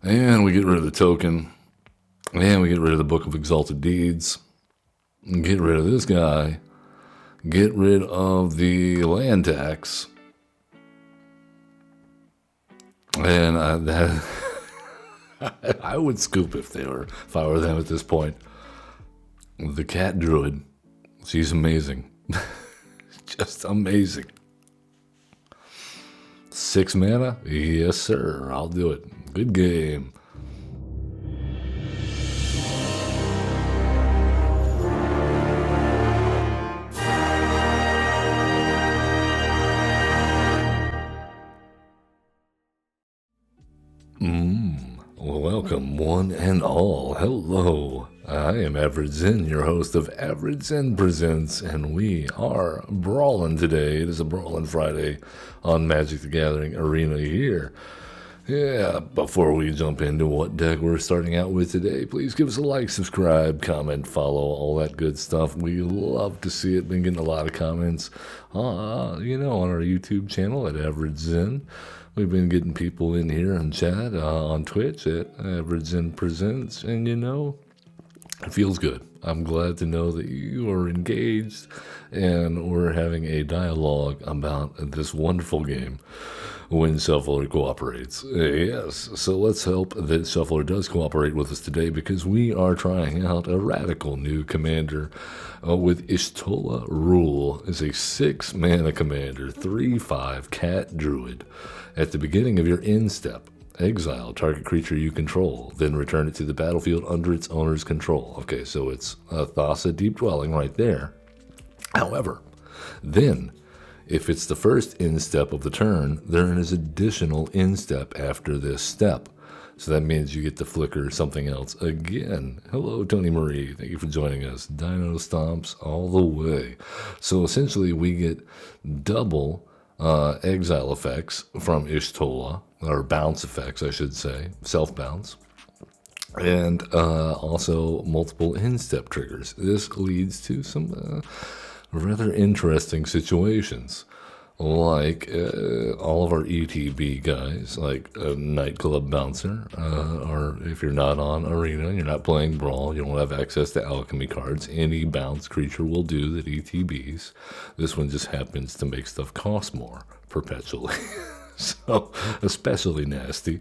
And we get rid of the token. And we get rid of the Book of Exalted Deeds. Get rid of this guy. Get rid of the land tax. And I would scoop if I were them at this point. The cat druid. She's amazing. Just amazing. 6 mana? Yes, sir. I'll do it. Good game. Welcome, one and all. Hello. I am Average Zen, your host of Average Zen Presents, and we are brawling today. It is a Brawlin Friday on Magic the Gathering Arena here. Yeah, before we jump into what deck we're starting out with today, please give us a like, subscribe, comment, follow, all that good stuff. We love to see it. Been getting a lot of comments, on our YouTube channel at Average Zen. We've been getting people in here and chat on Twitch at Average Zen Presents, and it feels good. I'm glad to know that you are engaged and we're having a dialogue about this wonderful game when Shuffler cooperates. Yes, so let's hope that Shuffler does cooperate with us today because we are trying out a radical new commander with Y'shtola Rule. It's a 6 mana commander, 3/5 cat druid. At the beginning of your end step, exile target creature you control, then return it to the battlefield under its owner's control. Okay, so it's a Thassa Deep Dwelling right there. However, then, if it's the first end step of the turn, there is additional end step after this step. So that means you get to flicker something else again. Hello, Tony Marie. Thank you for joining us. Dino Stomps all the way. So essentially, we get double exile effects from Y'shtola, or bounce effects, I should say, self-bounce, and also multiple end-step triggers. This leads to some rather interesting situations, like all of our ETB guys, like a nightclub bouncer, or if you're not on Arena, you're not playing Brawl, you don't have access to alchemy cards, any bounce creature will do that ETBs. This one just happens to make stuff cost more perpetually. So, especially nasty.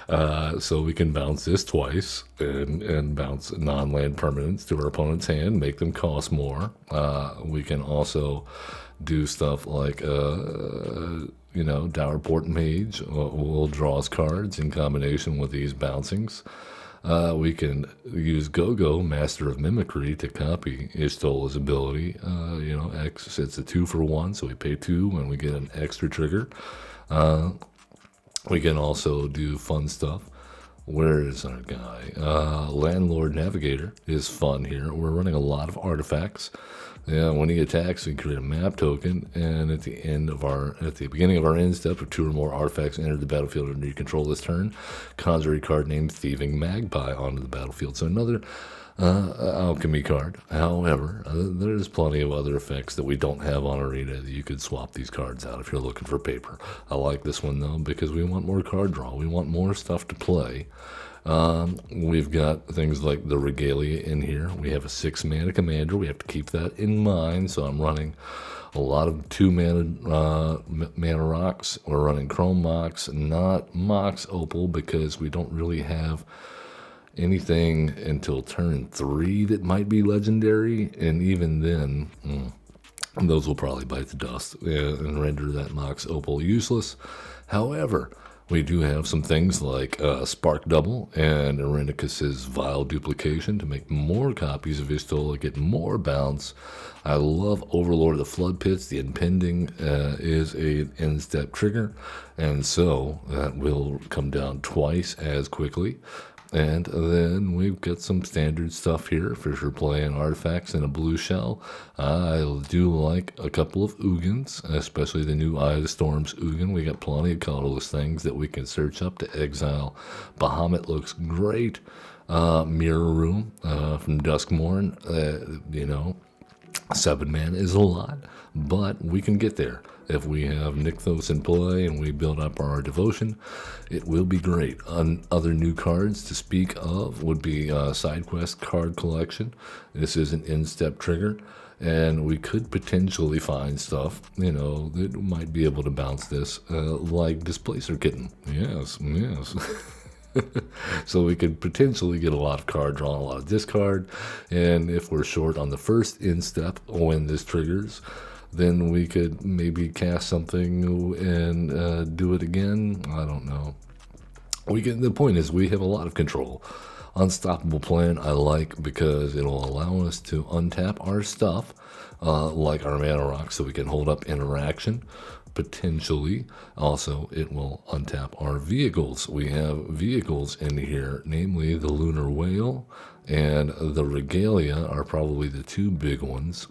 So we can bounce this twice and bounce non-land permanents to our opponent's hand, make them cost more. We can also do stuff like, Dowerport Mage will draw us cards in combination with these bouncings. We can use Go-Go, Master of Mimicry, to copy Y'shtola's ability. X, it's a 2-for-1, so we pay 2 when we get an extra trigger. We can also do fun stuff. Where is our guy? Landlord Navigator is fun here. We're running a lot of artifacts. Yeah, when he attacks, we create a map token, and at the beginning of our end step, if 2 or more artifacts enter the battlefield under your control this turn, conjure a card named Thieving Magpie onto the battlefield. So another alchemy card. However, there's plenty of other effects that we don't have on Arena that you could swap these cards out if you're looking for paper. I like this one though because we want more card draw. We want more stuff to play. We've got things like the Regalia in here. We have a 6 mana commander. We have to keep that in mind. So I'm running a lot of 2 mana rocks. We're running Chrome Mox, not Mox Opal, because we don't really have anything until turn 3 that might be legendary, and even then, those will probably bite the dust and render that Mox Opal useless. However, we do have some things like Spark Double and Irenicus's Vile Duplication to make more copies of Y'shtola, get more bounce. I love Overlord of the Flood Pits. The Impending is an end-step trigger, and so that will come down twice as quickly. And then we've got some standard stuff here for sure, playing artifacts in a blue shell. I do like a couple of Ugins, especially the new Eye of the Storms Ugin. We got plenty of colorless things that we can search up to exile. Bahamut looks great. Mirror Room from Duskmorn, 7 mana is a lot, but we can get there. If we have Nykthos in play and we build up our devotion, it will be great. Other new cards to speak of would be side quest card collection. This is an in-step trigger, and we could potentially find stuff, that might be able to bounce this, like Displacer Kitten. Yes, yes. So we could potentially get a lot of card drawn, a lot of discard, and if we're short on the first in-step when this triggers, then we could maybe cast something and do it again. I don't know. The point is we have a lot of control. Unstoppable Plan I like because it'll allow us to untap our stuff, like our mana rock, so we can hold up interaction. Potentially, also, it will untap our vehicles. We have vehicles in here, namely the Lunar Whale and the Regalia are probably the two big ones.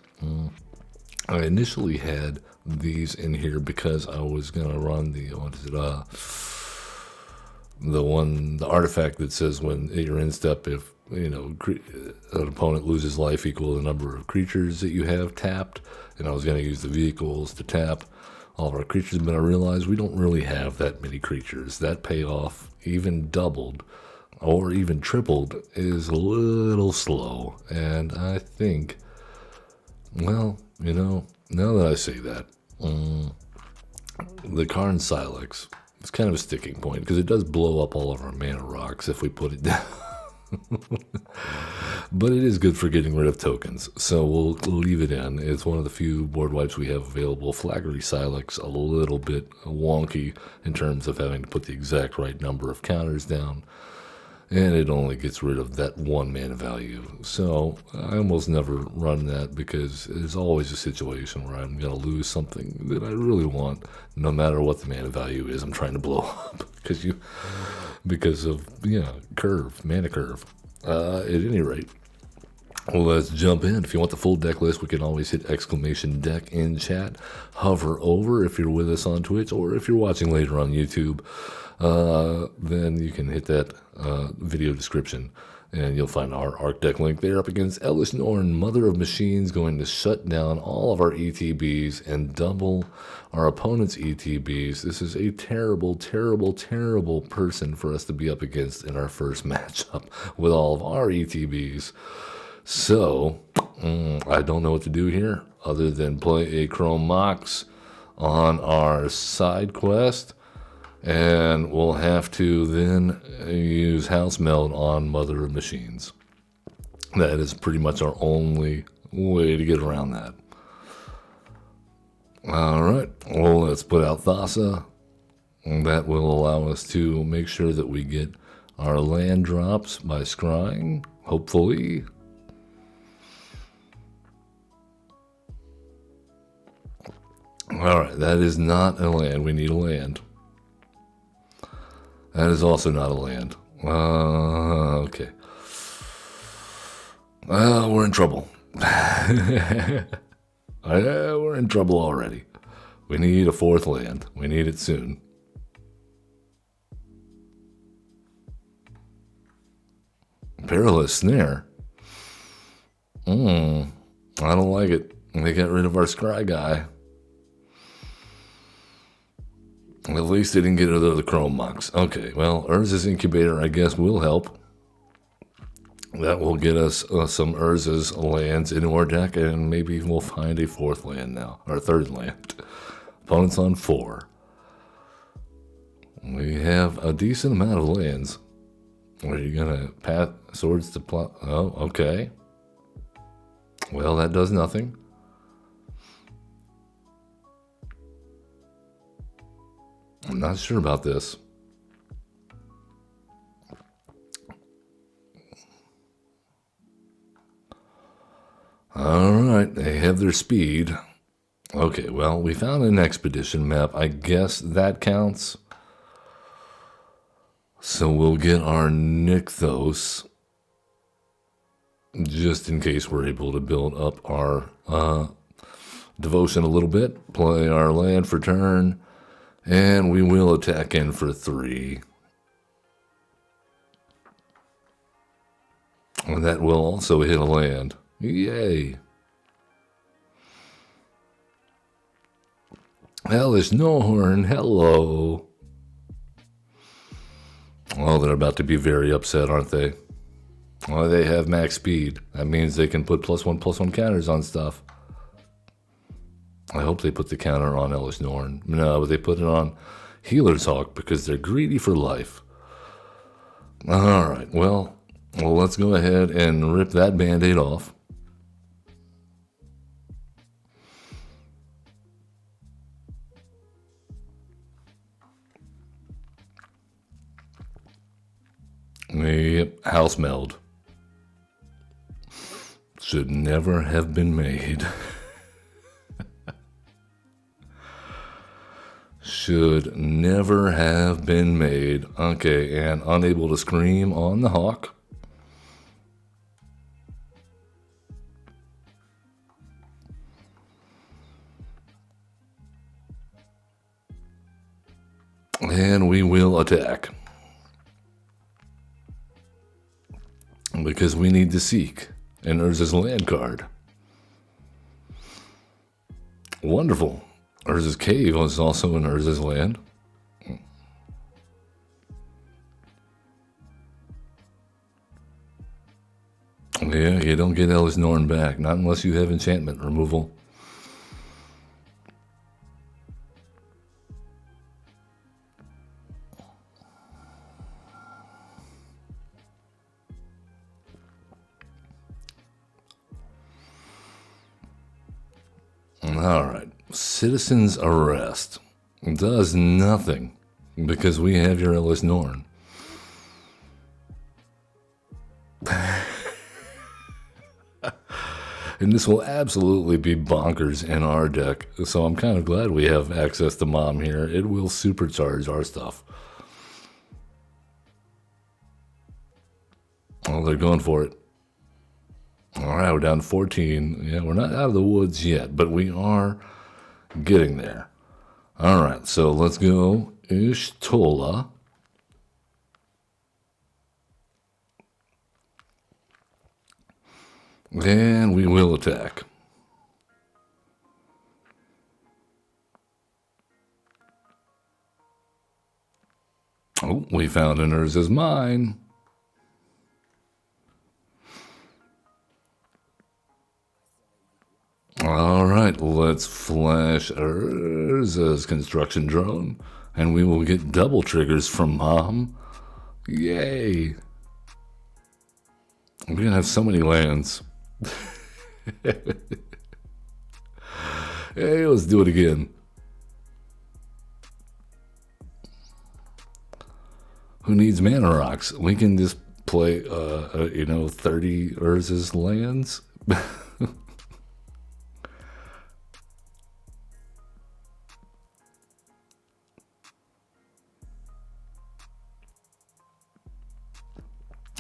I initially had these in here because I was gonna run the artifact that says when you're in step, if an opponent loses life equal to the number of creatures that you have tapped, and I was gonna use the vehicles to tap all of our creatures, but I realized we don't really have that many creatures. That payoff, even doubled or even tripled, is a little slow, and I think, well, now that I say that, the Karn Silex, it's kind of a sticking point because it does blow up all of our mana rocks if we put it down. But it is good for getting rid of tokens, so we'll leave it in. It's one of the few board wipes we have available. Flaggery Silex, a little bit wonky in terms of having to put the exact right number of counters down, and it only gets rid of that 1 mana value. So I almost never run that because there's always a situation where I'm going to lose something that I really want, no matter what the mana value is. I'm trying to blow up because of mana curve. At any rate, let's jump in. If you want the full deck list, we can always hit !deck in chat. Hover over if you're with us on Twitch, or if you're watching later on YouTube, then you can hit that video description and you'll find our Arc deck link there up against Ellis Norn, Mother of Machines, going to shut down all of our ETBs and double our opponent's ETBs. This is a terrible, terrible, terrible person for us to be up against in our first matchup with all of our ETBs. So, I don't know what to do here other than play a Chrome Mox on our side quest, and we'll have to then use House Meld on Mother of Machines. That is pretty much our only way to get around that. Alright, well, let's put out Thassa. And that will allow us to make sure that we get our land drops by scrying, hopefully. Alright, that is not a land. We need a land. That is also not a land. Okay. We're in trouble. We're in trouble already. We need a 4th land. We need it soon. Perilous Snare. I don't like it. They got rid of our scry guy. At least they didn't get rid of the Chrome Mox. Okay, well, Urza's Incubator, I guess, will help. That will get us some Urza's lands into our deck, and maybe we'll find a 4th land now, or 3rd land. Opponent's on 4. We have a decent amount of lands. Are you going to pass swords to plot? Oh, okay. Well, that does nothing. I'm not sure about this. Alright, they have their speed. Okay, well, we found an expedition map. I guess that counts. So we'll get our Nykthos, just in case we're able to build up our devotion a little bit. Play our land for turn. And we will attack in for 3. And that will also hit a land. Yay. Hellish Norn, hello. Oh, they're about to be very upset, aren't they? Well, they have max speed. That means they can put +1/+1 counters on stuff. I hope they put the counter on Hellish Norn. No, but they put it on Healer's Hawk because they're greedy for life. Alright, well, let's go ahead and rip that band-aid off. Yep, house meld. Should never have been made. Should never have been made. Okay, and unable to scream on the hawk. And we will attack. Because we need to seek an Urza's land card. Wonderful. Urza's Cave is also in Urza's land. Yeah, you don't get Hellish Norn back, not unless you have enchantment removal. Alright, Citizen's Arrest does nothing because we have your Hellish Norn. And this will absolutely be bonkers in our deck, so I'm kind of glad we have access to Mom here. It will supercharge our stuff. Oh, they're going for it. Alright, we're down to 14. Yeah, we're not out of the woods yet, but we are getting there. Alright, so let's go Ishtola. And we will attack. Oh, we found an Urza's Mine. Alright, let's flash Urza's construction drone, and we will get double triggers from Mom. Yay! We're gonna have so many lands. Hey, let's do it again. Who needs mana rocks? We can just play, 30 Urza's lands.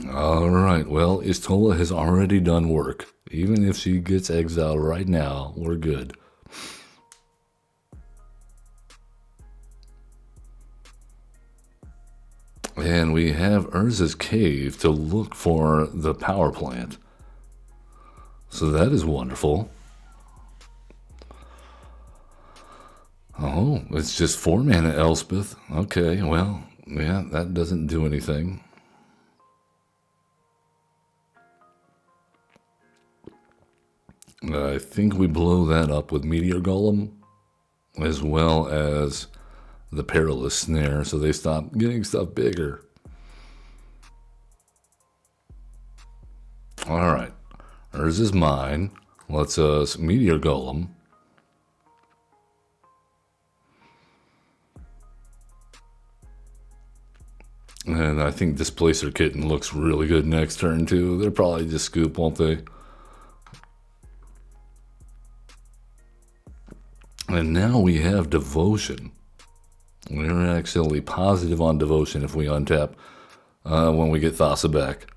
Alright, well, Ishtola has already done work. Even if she gets exiled right now, we're good. And we have Urza's Cave to look for the power plant. So that is wonderful. Oh, it's just 4 mana Elspeth. Okay, well, yeah, that doesn't do anything. I think we blow that up with Meteor Golem, as well as the Perilous Snare, so they stop getting stuff bigger. Alright, Urza's Mine. Let's Meteor Golem. And I think Displacer Kitten looks really good next turn too. They'll probably just scoop, won't they? And now we have Devotion. We're actually positive on Devotion if we untap when we get Thassa back.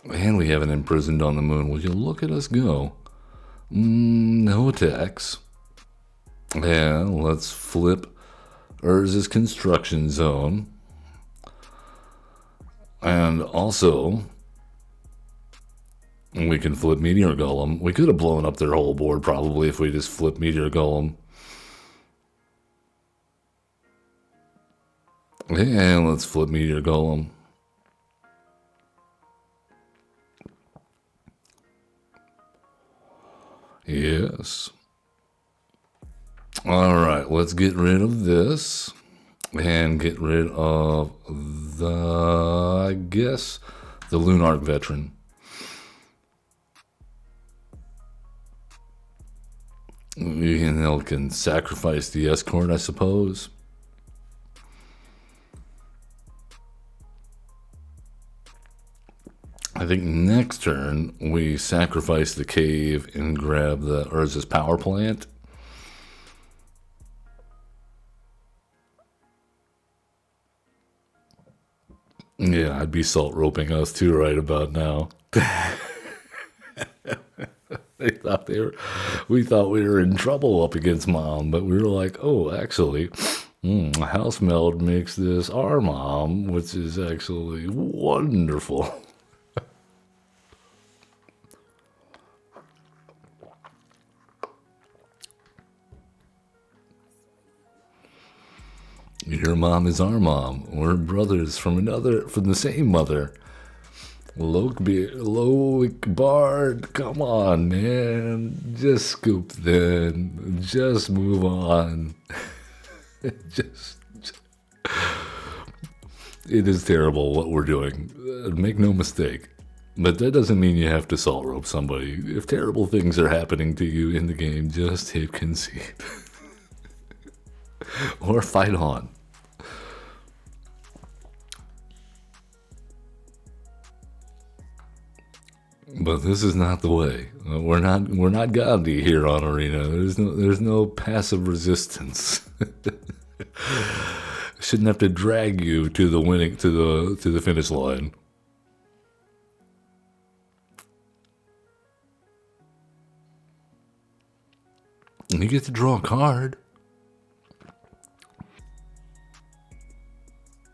And we have an Imprisoned on the Moon. Will you look at us go? No attacks. And let's flip Urza's Construction Zone. And also, We can flip Meteor Golem. We could have blown up their whole board probably if we just flipped Meteor Golem. And let's flip Meteor Golem. Yes. All right, let's get rid of this and get rid of I guess, the Lunarch Veteran. You can sacrifice the Escort, I suppose. I think next turn we sacrifice the cave and grab the Urza's power plant. Yeah, I'd be salt roping us too right about now. We thought we were in trouble up against Mom, but we were like, oh, actually, House Meld makes this our Mom, which is actually wonderful. Your mom is our mom. We're brothers from the same mother. Loic Bard, come on, man. Just scoop then. Just move on. just. It is terrible what we're doing. Make no mistake. But that doesn't mean you have to salt rope somebody. If terrible things are happening to you in the game, just hit concede. Or fight on. But this is not the way. We're not Gandhi here on Arena. There's no passive resistance. Shouldn't have to drag you to the finish line. And you get to draw a card.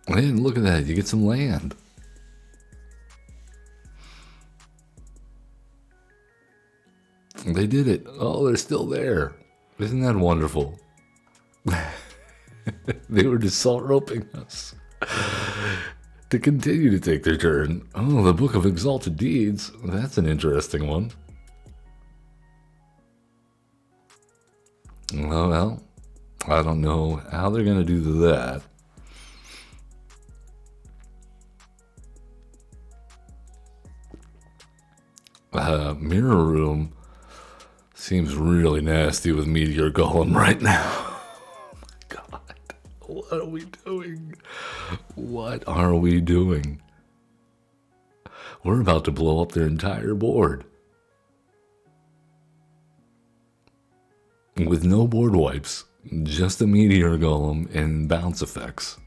And look at that, you get some land. They did it. Oh, they're still there. Isn't that wonderful? They were just salt roping us to continue to take their turn. Oh, the Book of Exalted Deeds. That's an interesting one. Oh, well, I don't know how they're going to do that. Mirror Room seems really nasty with Meteor Golem right now. Oh my god. What are we doing? What are we doing? We're about to blow up their entire board. With no board wipes, just a Meteor Golem and bounce effects.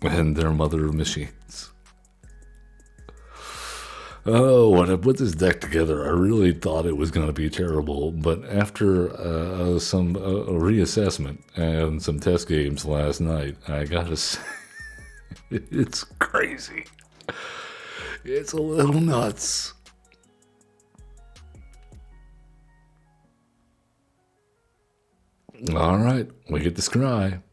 And their mother of machines. Oh, when I put this deck together, I really thought it was going to be terrible. But after some reassessment and some test games last night, I gotta say, it's crazy. It's a little nuts. All right, we get the scry.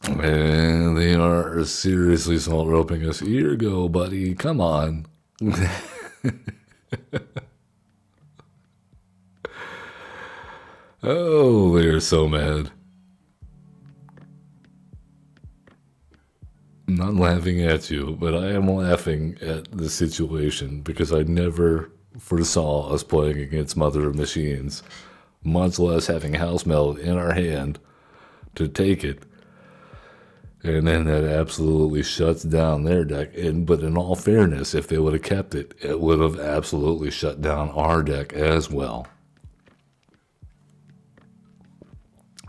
And they are seriously salt roping us. Here you go, buddy. Come on. Oh, they are so mad. I'm not laughing at you, but I am laughing at the situation because I never foresaw us playing against Mother of Machines, much less having House Meld in our hand to take it. And then that absolutely shuts down their deck. But in all fairness, if they would have kept it, it would have absolutely shut down our deck as well.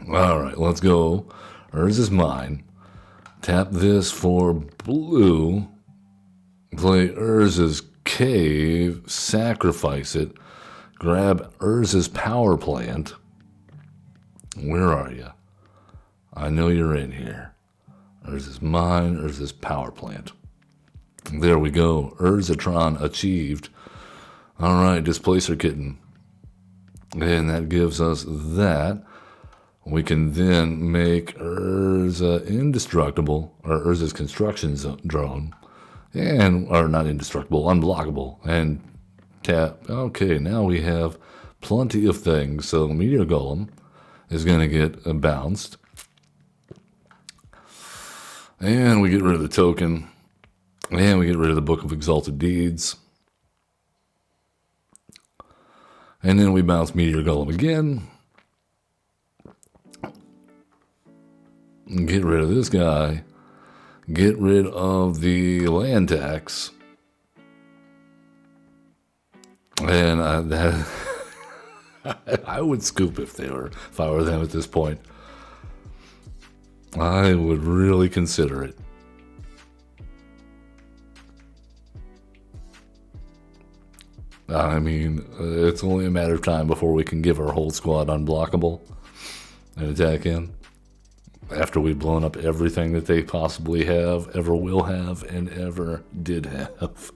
All right, let's go. Urza's is mine. Tap this for blue. Play Urza's Cave. Sacrifice it. Grab Urza's power plant. Where are you? I know you're in here. There's this mine, there's this power plant. There we go. Urzatron achieved. Alright, Displacer Kitten. And that gives us that. We can then make Urza indestructible, or Urza's construction drone. And, or not indestructible, unblockable. And tap. Okay, now we have plenty of things. So Meteor Golem is going to get bounced. And we get rid of the token. And we get rid of the Book of Exalted Deeds. And then we bounce Meteor Golem again. Get rid of this guy. Get rid of the land tax. And I would scoop if I were them at this point. I would really consider it. I mean, it's only a matter of time before we can give our whole squad unblockable and attack in. After we've blown up everything that they possibly have, ever will have, and ever did have.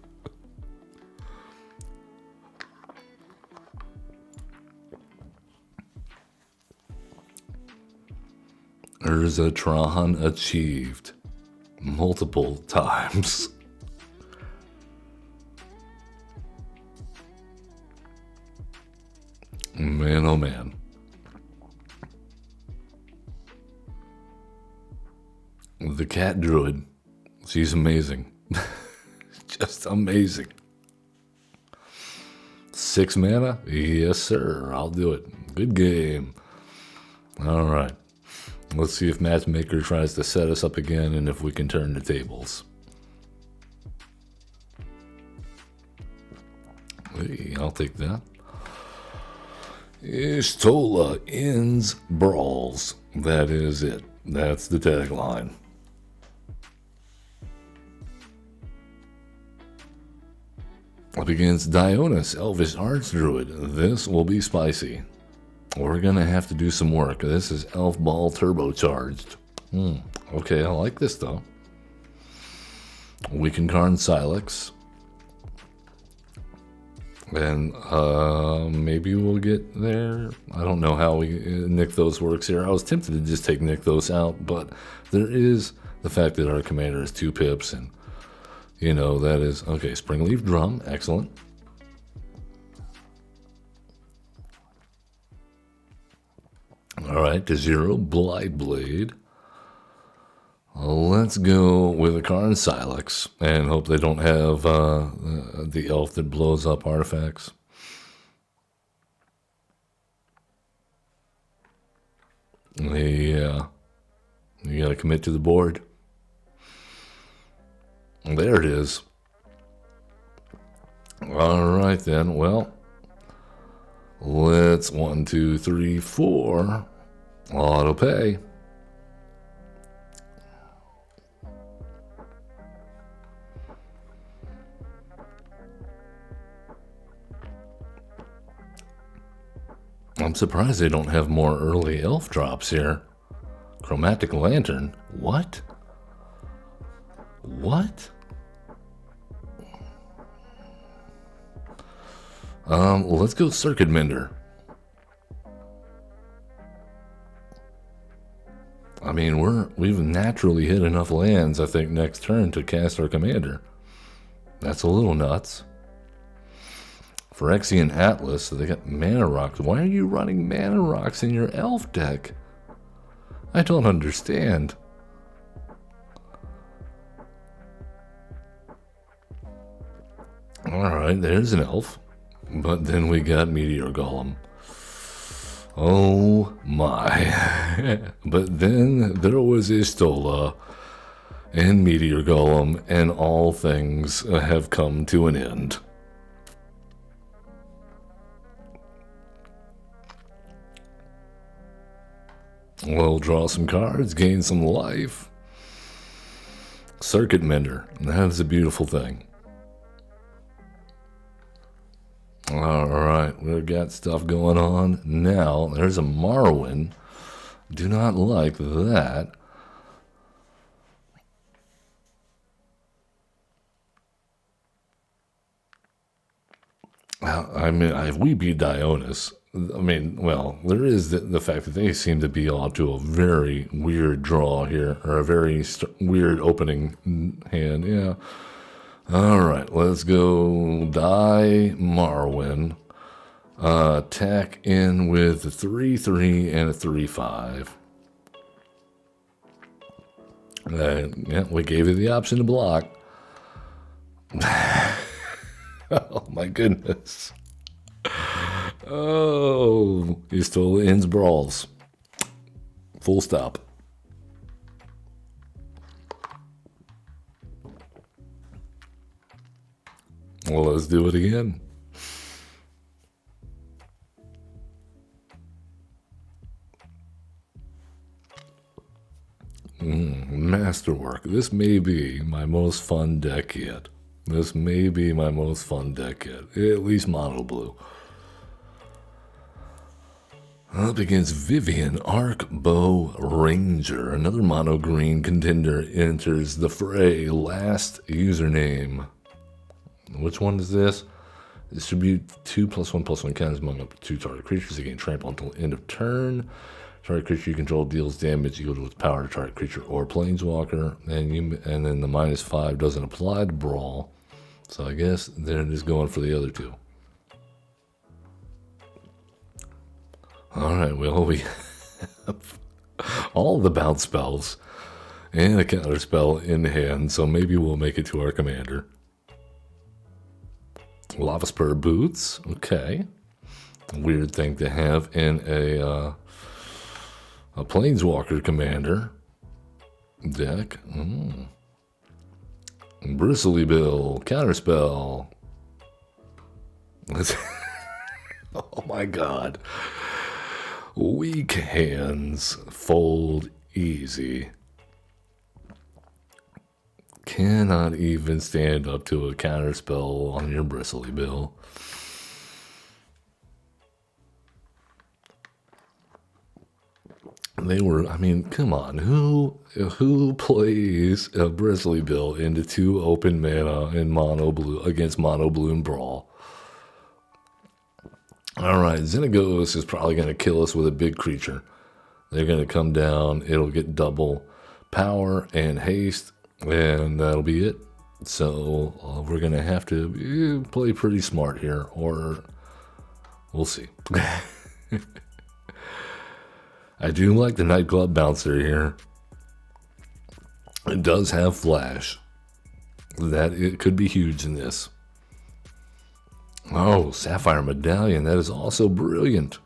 Urzatron achieved multiple times. Man, oh man. The cat druid, she's amazing. Just amazing. 6 mana? Yes, sir. I'll do it. Good game. All right. Let's see if Matchmaker tries to set us up again and if we can turn the tables. Hey, I'll take that. Ishtola ends Brawls. That is it. That's the tagline. Up against Dionys, Elvish Arch Druid. This will be spicy. We're going to have to do some work. This is Elf Ball turbocharged. Okay, I like this though. We can Karn Silex. And maybe we'll get there. I don't know how we Nykthos works here. I was tempted to just take Nykthos out, but there is the fact that our commander is 2 pips, and you know that is okay. Springleaf Drum, excellent. All right, to 0 Blight Blade. Let's go with a Karn Silex and hope they don't have the elf that blows up artifacts. Yeah, you gotta commit to the board. There it is. All right then. Well, let's 1, 2, 3, 4 auto pay. I'm surprised they don't have more early elf drops here. Chromatic Lantern. What? What? Let's go Circuit Mender. I mean, we've naturally hit enough lands, I think, next turn to cast our commander. That's a little nuts. Phyrexian Atlas, so they got mana rocks. Why are you running mana rocks in your elf deck? I don't understand. Alright, there's an elf. But then we got Meteor Golem. Oh my. But then there was Ishtola and Meteor Golem, and all things have come to an end. We'll draw some cards, gain some life. Circuit Mender. That is a beautiful thing. Alright, we've got stuff going on. Now, there's a Marwyn. Do not like that. I mean, if we beat Dionys, I mean, well, there is the fact that they seem to be off to a very weird draw here, or a very weird opening hand. Yeah. All right, let's go Die Marwin. Attack in with a 3/3 and a 3/5. Yeah, we gave you the option to block. Oh my goodness. Oh, he still ends Brawls. Full stop. Well, let's do it again. Masterwork. This may be my most fun deck yet. This may be my most fun deck yet. At least mono blue. Up against Vivian Arc Bow Ranger. Another mono green contender enters the fray. Last username. Which one is this? Distribute 2+1/+1 counters among up to 2 target creatures. They gain trample until end of turn. Target creature you control deals damage equal to its power to target creature or planeswalker. And then the -5 doesn't apply to Brawl. So I guess they're just going for the other two. Alright, well, we have all the bounce spells and a counter spell in hand, so maybe we'll make it to our commander. Lava Spur Boots, okay. Weird thing to have in a Planeswalker commander deck. Bristly Bill, counterspell. Oh my god. Weak hands fold easy. Cannot even stand up to a counterspell on your Bristly Bill. They were, I mean, come on, who plays a Bristly Bill into 2 open mana in mono blue against mono blue and Brawl? Alright, Xenagos is probably going to kill us with a big creature. They're going to come down, it'll get double power and haste, and that'll be it. So we're going to have to play pretty smart here, or we'll see. I do like the nightclub bouncer here. It does have flash. That it could be huge in this. Oh, Sapphire Medallion. That is also brilliant.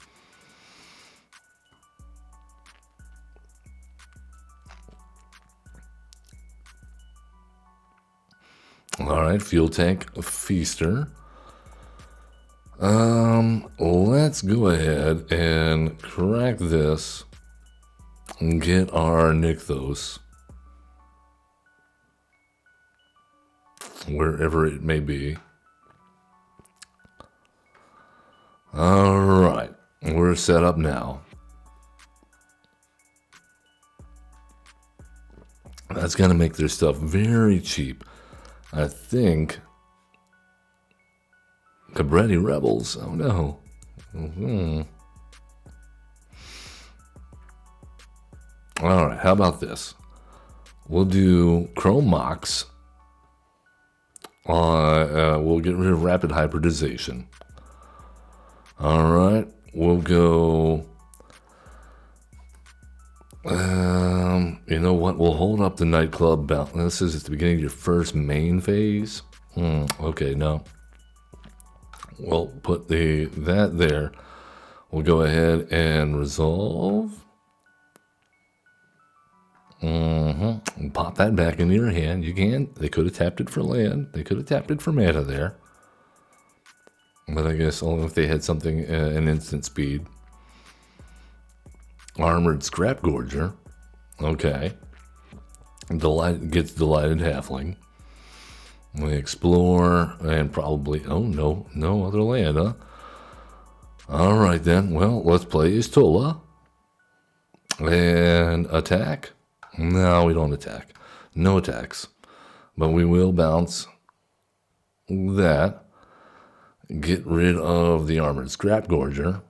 All right, Fuel Tank Feaster. Let's go ahead and crack this and get our Nykthos. Wherever it may be. Alright, we're set up now. That's going to make their stuff very cheap. I think Cabretti Rebels. Oh no. Alright, how about this? We'll do Chrome Mox. We'll get rid of Rapid Hybridization. Alright, we'll go. You know what? We'll hold up the nightclub bounce. This is at the beginning of your first main phase. Okay, no. We'll put that there. We'll go ahead and resolve. Pop that back into your hand. You can. They could have tapped it for land. They could have tapped it for mana there. But I guess only if they had something an instant speed. Armored Scrap Gorger. Okay. Gets Delighted Halfling. We explore and probably, oh no, no other land, huh? Alright then, well, let's play Istula. And attack? No, we don't attack. No attacks. But we will bounce that. Get rid of the Armored Scrap Gorger.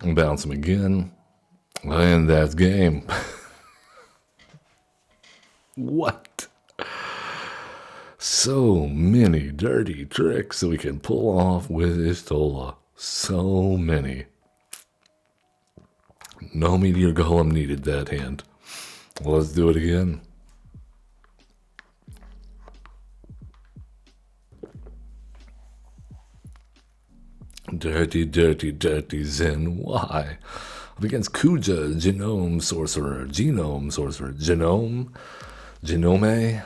Bounce him again. And that's game. What? So many dirty tricks that we can pull off with Ishtola. So many. No Meteor Golem needed that hand. Let's do it again. Dirty, dirty, dirty Zen. Why? Up against Kuja, Genome Sorcerer. Genome? Genome?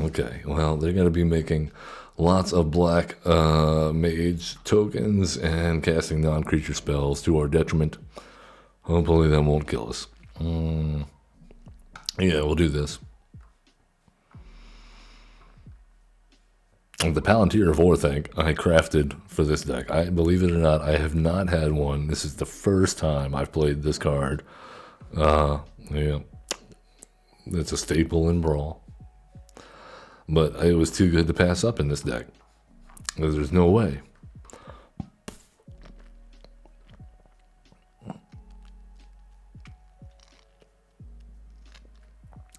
Okay, well, they're going to be making lots of black mage tokens and casting non-creature spells to our detriment. Hopefully that won't kill us. Yeah, we'll do this. The Palantir of Orthanc I crafted for this deck. I believe it or not, I have not had one. This is the first time I've played this card. Yeah, it's a staple in Brawl. But it was too good to pass up in this deck. There's no way.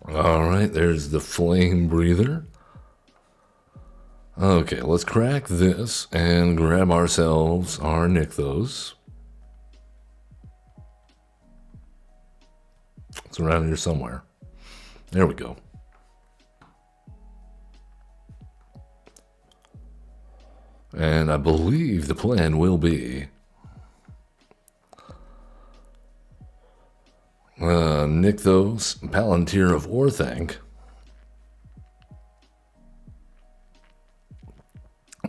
Alright, there's the Flame Breather. Okay, let's crack this and grab ourselves our Nykthos. It's around here somewhere. There we go. And I believe the plan will be Nykthos, Palantir of Orthanc.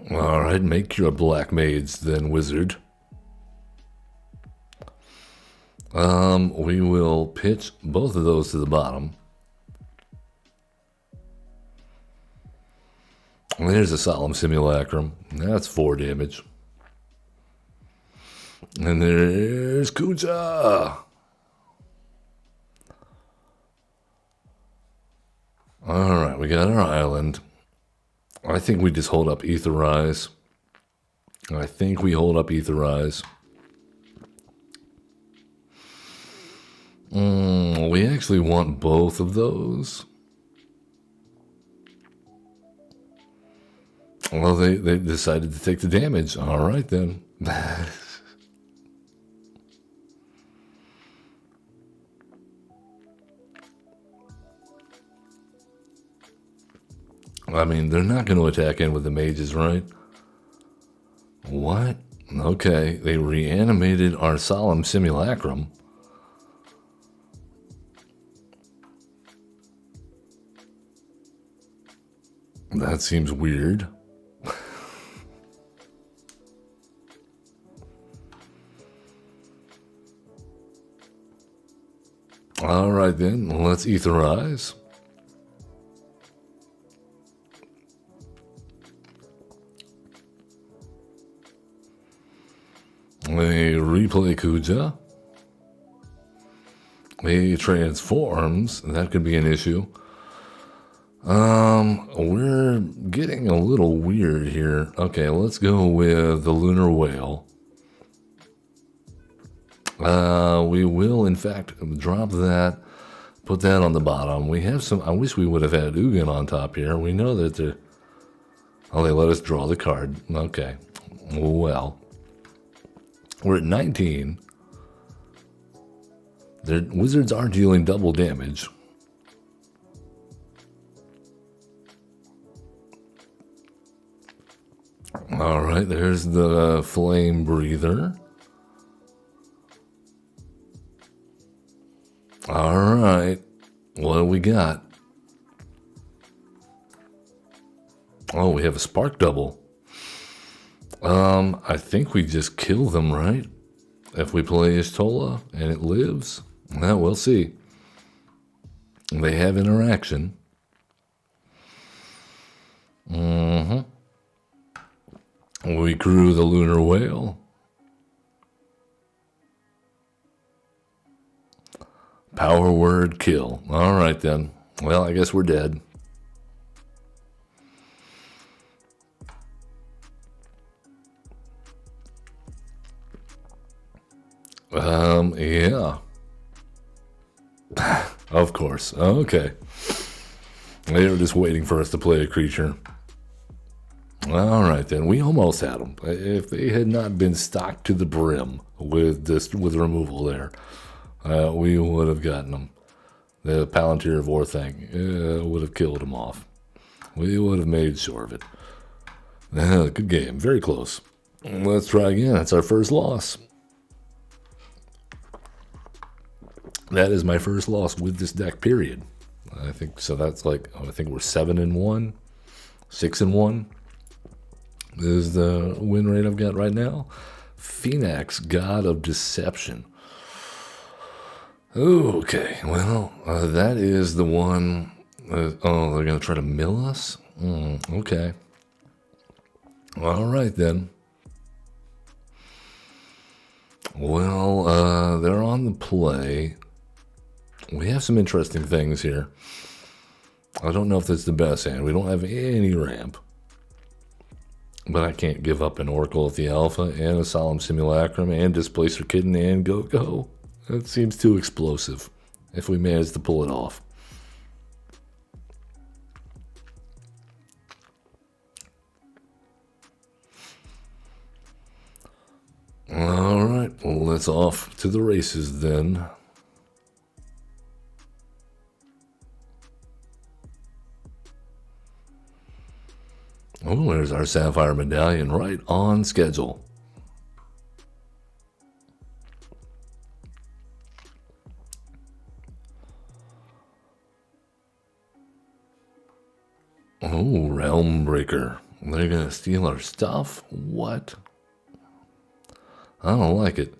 Alright, make your black mage then, wizard. We will pitch both of those to the bottom. And there's a Solemn Simulacrum. That's 4 damage. And there's Kuja. Alright, we got our island. I think we just hold up Aetherize. I think we hold up Aetherize. We actually want both of those. Well, they decided to take the damage. All right, then. I mean, they're not going to attack in with the mages, right? What? Okay, they reanimated our Solemn Simulacrum. That seems weird. All right, then, let's Aetherize. They replay Kuja. He transforms. That could be an issue. We're getting a little weird here. Okay, let's go with the Lunar Whale. We will, in fact, drop that, put that on the bottom. We have some, I wish we would have had Ugin on top here. We know that they're, oh, they let us draw the card. Okay, well, we're at 19. Their wizards are dealing double damage. All right, there's the Flame Breather. All right, what do we got? Oh, we have a Spark Double. I think we just kill them, right? If we play Ishtola and it lives, well, we'll see. They have interaction. We crew the Lunar Whale. Power word kill. All right then. Well, I guess we're dead. Yeah. Of course. Okay. They were just waiting for us to play a creature. All right then. We almost had them. If they had not been stocked to the brim with removal there, we would have gotten them. The Palantir of Orthang would have killed him off. We would have made sure of it. Good game. Very close. Let's try again. That's our first loss. That is my first loss with this deck, period. I think so. That's like, I think we're 7-1, 6-1 is the win rate I've got right now. Phoenix, God of Deception. Okay, well, that is the one. Oh, they're going to try to mill us? Okay. All right, then. Well, they're on the play. We have some interesting things here. I don't know if that's the best hand. We don't have any ramp. But I can't give up an Oracle of the Alpha and a Solemn Simulacrum and Displacer Kitten and Go-Go. That seems too explosive if we manage to pull it off. All right, well, let's off to the races then. Oh, there's our Sapphire Medallion right on schedule. Oh, Realm Breaker. They're going to steal our stuff? What? I don't like it.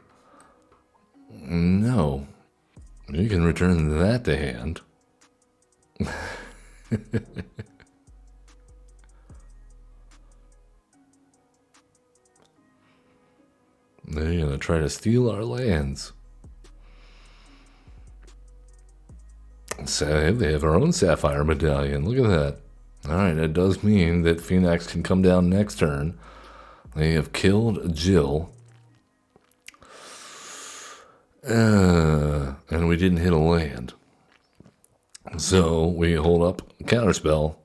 No. You can return that to hand. They're going to try to steal our lands. So they have our own Sapphire Medallion. Look at that. Alright, that does mean that Phoenix can come down next turn. They have killed Jill. And we didn't hit a land. So we hold up Counterspell.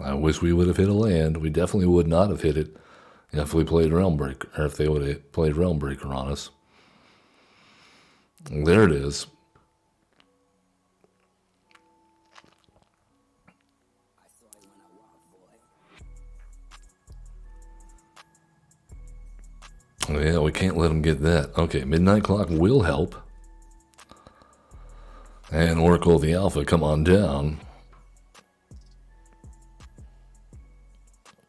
I wish we would have hit a land. We definitely would not have hit it if we played Realm Breaker, or if they would have played Realm Breaker on us. There it is. Yeah, we can't let them get that. Okay, Midnight Clock will help. And Oracle of the Alpha, come on down.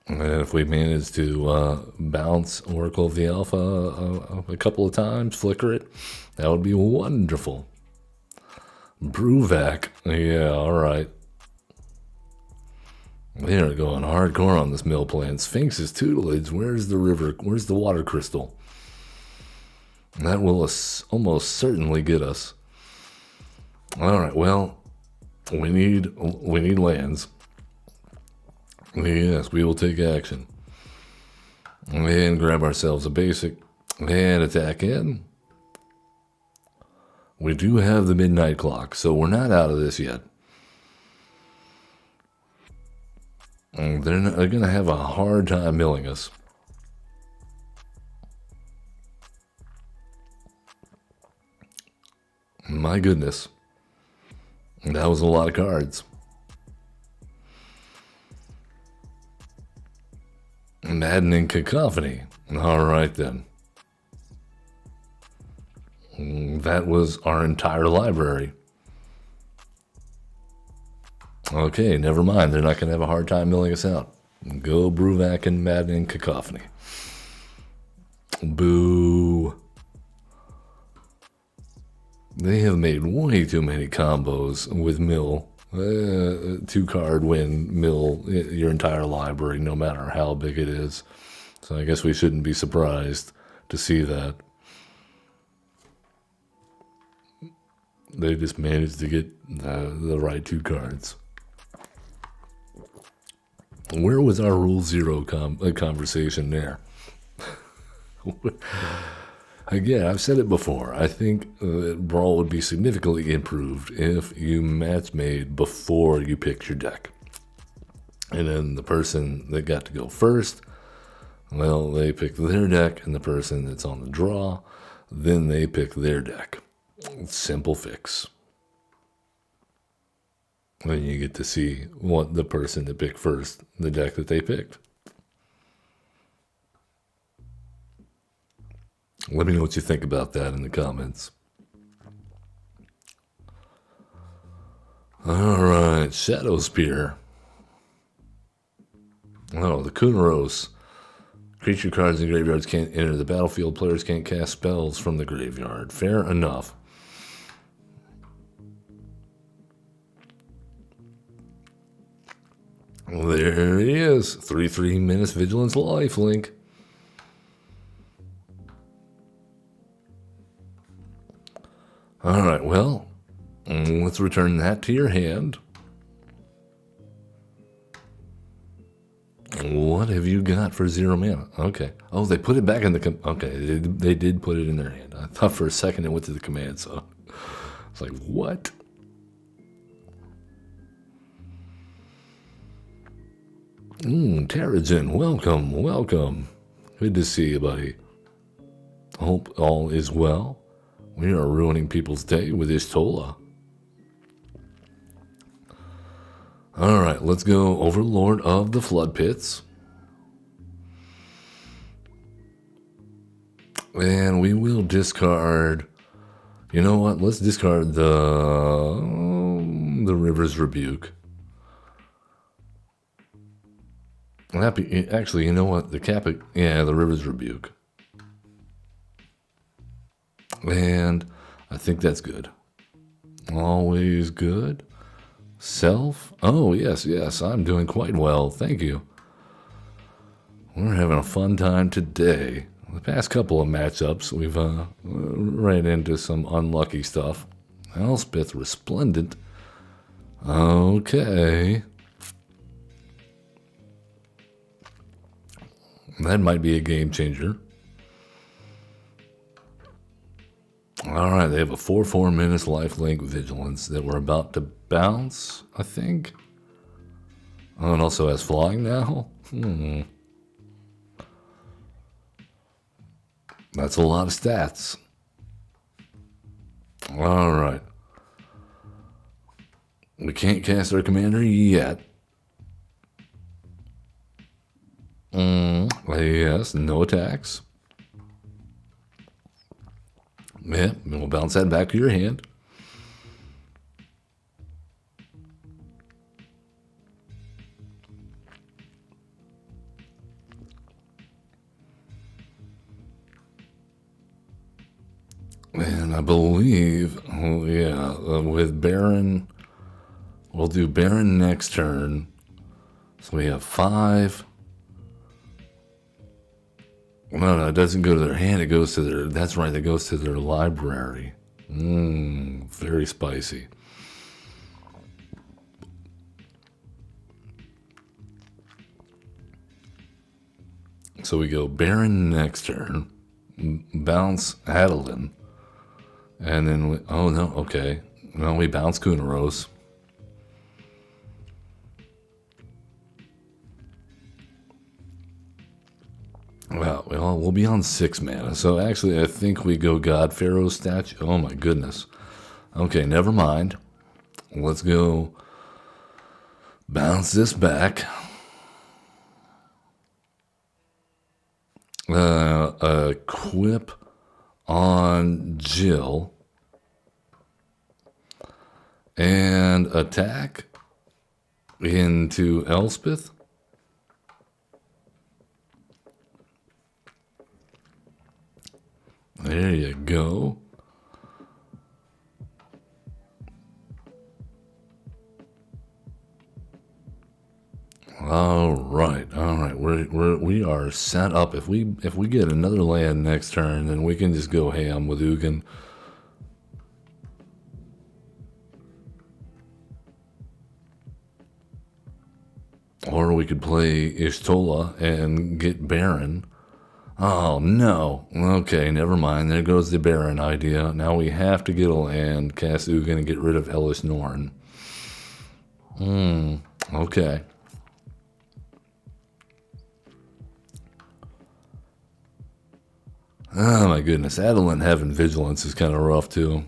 And if we manage to bounce Oracle of the Alpha a couple of times, flicker it, that would be wonderful. Bruvac, yeah, all right. They're going hardcore on this mill plan. Sphinx's tutelage, where's the river? Where's the water crystal? That will almost certainly get us. All right, well, we need lands. Yes, we will take action. And grab ourselves a basic and attack in. We do have the Midnight Clock, so we're not out of this yet. And they're going to have a hard time milling us. My goodness. That was a lot of cards. Maddening Cacophony. All right, then. That was our entire library. Okay, never mind. They're not going to have a hard time milling us out. Go Bruvac and Maddening Cacophony. Boo. They have made way too many combos with mill. 2-card win, mill your entire library, no matter how big it is. So I guess we shouldn't be surprised to see that. They just managed to get the right 2 cards. Where was our Rule 0 conversation there? Again, I've said it before. I think Brawl would be significantly improved if you match made before you picked your deck. And then the person that got to go first, well, they pick their deck, and the person that's on the draw, then they pick their deck. Simple fix. And you get to see what the person that picked first, the deck that they picked. Let me know what you think about that in the comments. Alright, Shadow Spear. Oh, the Kunaros. Creature cards in graveyards can't enter the battlefield. Players can't cast spells from the graveyard. Fair enough. Well, there he is. 3/3 Menace Vigilance Lifelink. Alright, well, let's return that to your hand. What have you got for 0 mana? Okay. Oh, they put it back in the... Okay, they did put it in their hand. I thought for a second it went to the command, so... It's like, what? Terrigen, welcome. Good to see you, buddy. Hope all is well. We are ruining people's day with Ishtola. Alright, let's go Overlord of the Flood Pits. And we will discard... You know what? Let's discard the River's Rebuke. Actually, you know what? The River's Rebuke. And I think that's good. Always good. Self? Oh, yes, I'm doing quite well. Thank you. We're having a fun time today. The past couple of matchups, we've ran into some unlucky stuff. Elspeth Resplendent. Okay. That might be a game changer. Alright, they have a 4/4 Menace Lifelink Vigilance that we're about to bounce, I think. Oh, and also has flying now? That's a lot of stats. Alright. We can't cast our commander yet. Yes, no attacks. Yeah, and we'll bounce that back to your hand. And I believe, with Baron, we'll do Baron next turn. So we have 5. No, it doesn't go to their hand. It goes to their... That's right, it goes to their library. Very spicy. So we go Baron next turn. Bounce Adeline. And then we... Oh, no, okay. No, we bounce Kunaros. Well, we'll be on 6 mana. So actually, I think we go God Pharaoh's statue. Oh my goodness. Okay, never mind. Let's go bounce this back. Equip on Jill. And attack into Elspeth. There you go. All right. We are set up. If we get another land next turn, then we can just go ham with Ugin. Or we could play Ishtola and get Baron. Oh, no. Okay, never mind. There goes the Baron idea. Now we have to get a land. Cast Ugin and get rid of Elish Norn. Okay. Oh, my goodness. Adeline having Vigilance is kind of rough, too.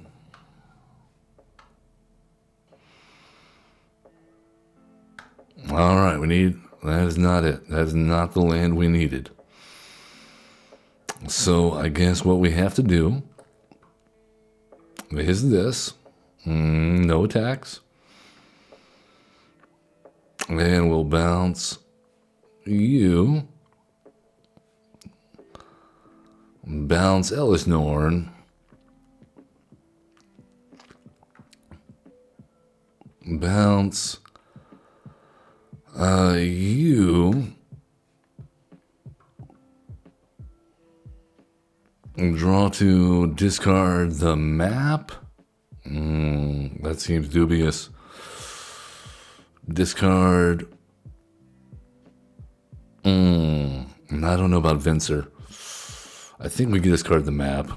All right, we need... That is not it. That is not the land we needed. So I guess what we have to do is this. No attacks. And we'll bounce you. Bounce Elish Norn. Bounce you. Draw to discard the map. That seems dubious. Discard. I don't know about Venser. I think we can discard the map.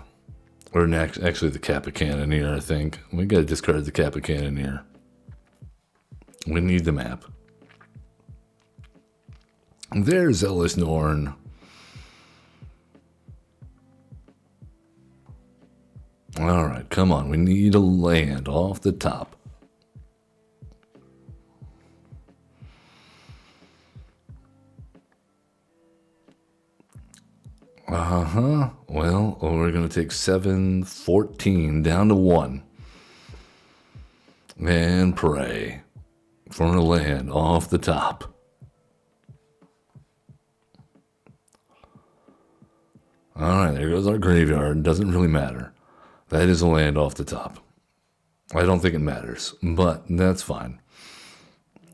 Or actually the Kappa Cannoneer, I think. We gotta discard the Kappa Cannoneer. We need the map. There's Elish Norn. Alright, come on. We need a land off the top. Well, we're going to take 7-14 down to 1. And pray for a land off the top. Alright, there goes our graveyard. Doesn't really matter. That is a land off the top. I don't think it matters, but that's fine.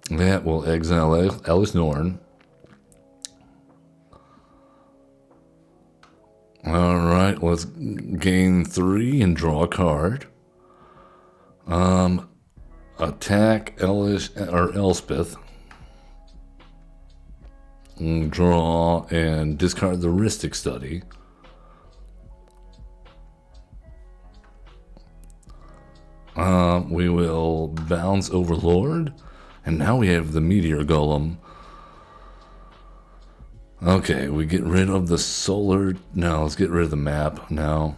That will exile Elish Norn. Alright, let's gain 3 and draw a card. Attack Elspeth. Draw and discard the Rhystic Study. We will bounce Overlord. And now we have the Meteor Golem. Okay, we get rid of the solar... No, let's get rid of the map now.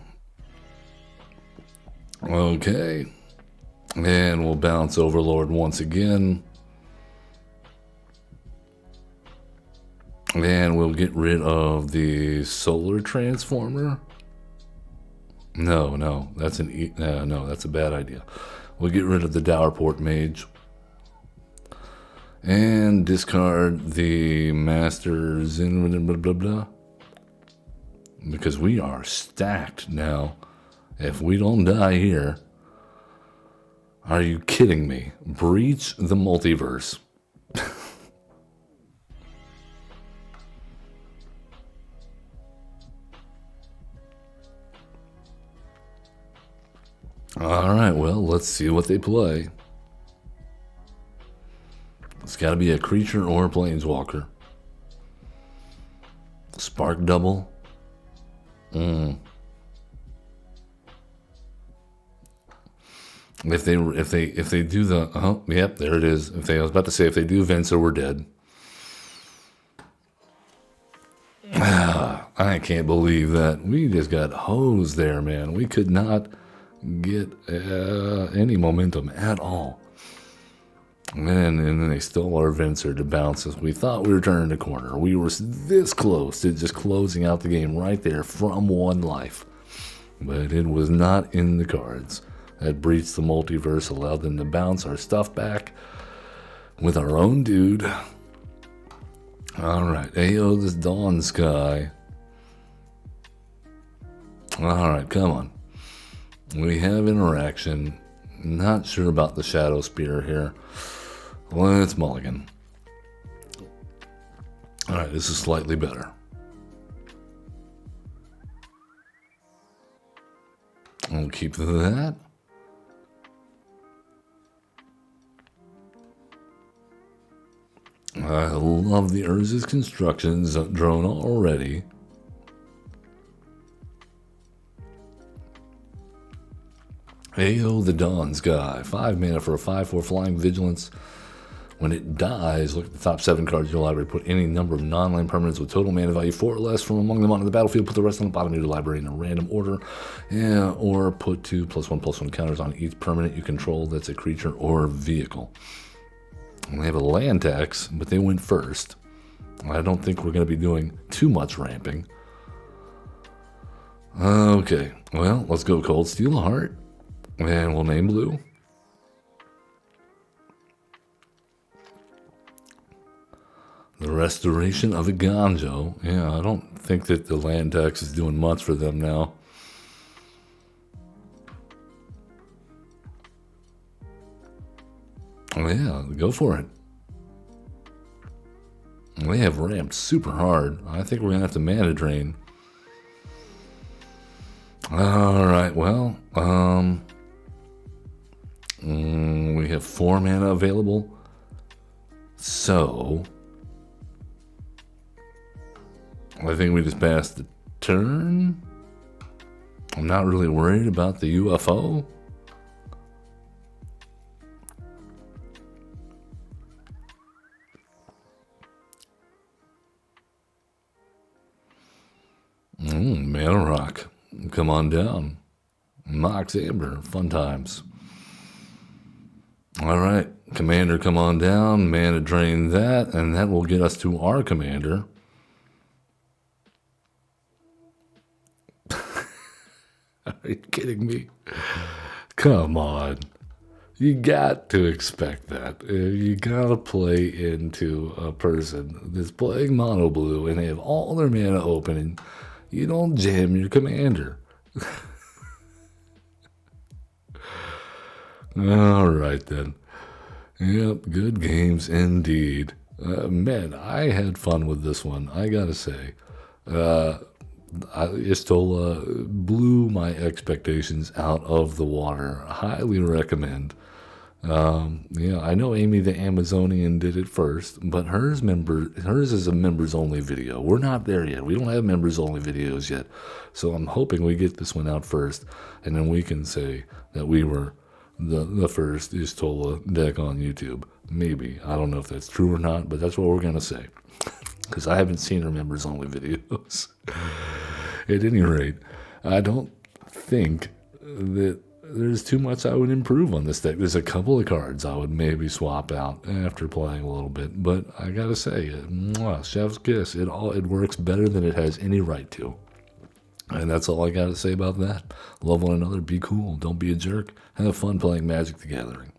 Okay. And we'll bounce Overlord once again. And we'll get rid of the solar transformer. No, that's no, that's a bad idea. We'll get rid of the Dowerport Mage. And discard the Masters in blah, blah, blah. Because we are stacked now. If we don't die here. Are you kidding me? Breach the multiverse. Alright, well, let's see what they play. It's got to be a creature or a planeswalker. Spark double. If they do the yep, there it is. I was about to say if they do Venser, we're dead. I can't believe that. We just got hosed there, man. We could not get any momentum at all. And then they stole our Venser to bounce us. We thought we were turning the corner. We were this close to just closing out the game right there from 1 life. But it was not in the cards. That breached the multiverse, allowed them to bounce our stuff back with our own dude. Alright, Ayo, this Dawn Sky. Alright, come on. We have interaction. Not sure about the Shadow Spear here. Let's mulligan. Alright, this is slightly better. I'll keep that. I love the Urza's Constructions drone already. Ayo the Dawn's Guy. 5 mana for a 5/4 flying vigilance. When it dies, look at the top 7 cards of your library. Put any number of non-land permanents with total mana value 4 or less from among them onto the battlefield. Put the rest on the bottom of your library in a random order. Yeah, or put 2 +1/+1 counters on each permanent you control that's a creature or vehicle. And they have a land tax, but they went first. I don't think we're going to be doing too much ramping. Okay, well, let's go Cold Steel Heart. And we'll name blue. The Restoration of a Ganjo. Yeah, I don't think that the land tax is doing much for them now. Oh yeah, go for it. They have ramped super hard. I think we're going to have to mana drain. Alright, well, we have 4 mana available. So I think we just passed the turn. I'm not really worried about the UFO. Mana Rock. Come on down. Mox Amber. Fun times. Alright. Commander, come on down. Mana drain that. And that will get us to our commander. Are you kidding me? Come on. You got to expect that. You gotta play into a person that's playing mono blue and they have all their mana open and you don't jam your commander. Alright then. Yep, good games indeed. Man, I had fun with this one, I gotta say. Istola blew my expectations out of the water. Highly recommend. Yeah, I know Amy the Amazonian did it first, but hers is a members only video. We're not there yet. We don't have members only videos yet. So I'm hoping we get this one out first, and then we can say that we were the first Istola deck on YouTube. Maybe. I don't know if that's true or not, but that's what we're going to say. Because I haven't seen her members only videos. At any rate, I don't think that there's too much I would improve on this deck. There's a couple of cards I would maybe swap out after playing a little bit, but I gotta say, chef's kiss. It works better than it has any right to. And that's all I gotta say about that. Love one another, be cool, don't be a jerk, have fun playing Magic the Gathering.